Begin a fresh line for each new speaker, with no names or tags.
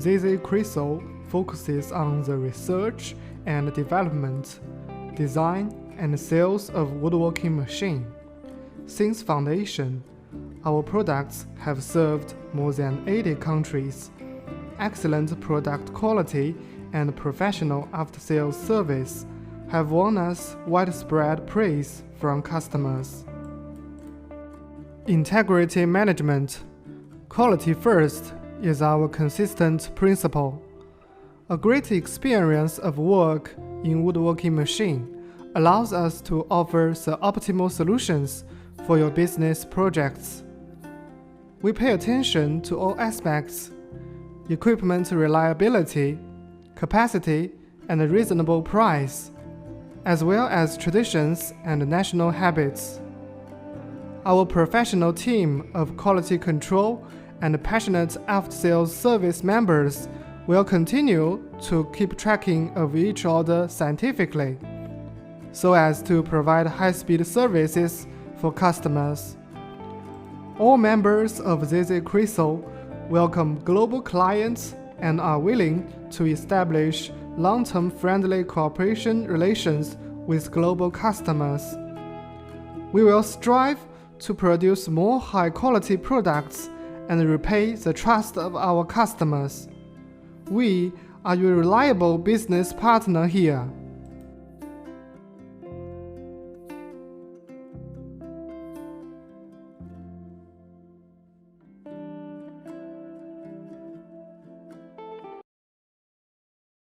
ZZ Crystal focuses on the research and development, design, and sales of woodworking machines. Since foundation, our products have served more than 80 countries. Excellent product quality and professional after-sales service have won us widespread praise from customers. Integrity management. Quality first is our consistent principle. A great experience of work in woodworking machine allows us to offer the optimal solutions for your business projects. We pay attention to all aspects: equipment reliability, capacity, and a reasonable price, as well as traditions and national habits. Our professional team of quality control and passionate after-sales service members will continue to keep tracking of each order scientifically, so as to provide high-speed services for customers. All members of ZZ Crystal welcome global clients and are willing to establish long-term friendly cooperation relations with global customers. We will strive to produce more high-quality products and repay the trust of our customers. We are your reliable business partner here.